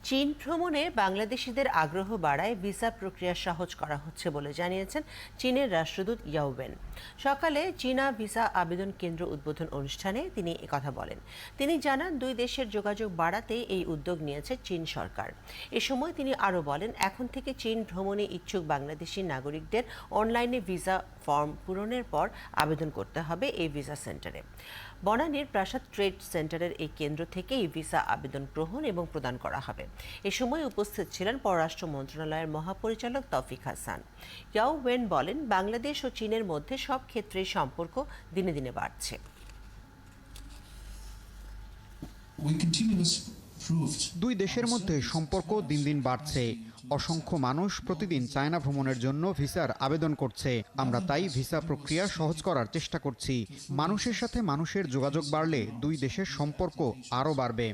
চীন ভ্রমণে বাংলাদেশিদের আগ্রহ বাড়ায় ভিসা প্রক্রিয়া সহজ করা হচ্ছে বলে জানিয়েছেন চীনের রাষ্ট্রদূত ইয়াও ওয়েন। সকালে চীনা ভিসা আবেদন কেন্দ্র উদ্বোধন অনুষ্ঠানে তিনি একথা বলেন। তিনি জানান, দুই দেশের যোগাযোগ বাড়াতে এই উদ্যোগ নিয়েছে চীন সরকার। এ সময় তিনি আরও বলেন, এখন থেকে চীন ভ্রমণে ইচ্ছুক বাংলাদেশি নাগরিকদের অনলাইনে ভিসা ফর্ম পূরণের পর আবেদন করতে হবে এই ভিসা সেন্টারে। বনানীর প্রাসাদ ট্রেড সেন্টারের এই কেন্দ্র থেকে এই ভিসা আবেদন গ্রহণ এবং প্রদান করা হবে। এ সময় উপস্থিত ছিলেন পররাষ্ট্র মন্ত্রণালয়ের মহাপরিচালক তৌফিক হাসান। ইয়াও ওয়েন বলেন, বাংলাদেশ ও চীনের মধ্যে সব ক্ষেত্রেই সম্পর্ক দিনে দিনে বাড়ছে। দুই দেশের মধ্যে সম্পর্ক দিন দিন বাড়ছে। অসংখ্য মানুষ প্রতিদিন চায়না ভ্রমণের জন্য ভিসার আবেদন করছে। আমরা তাই ভিসা প্রক্রিয়া সহজ করার চেষ্টা করছি। মানুষের সাথে মানুষের যোগাযোগ বাড়লে দুই দেশের সম্পর্ক আরও বাড়বে।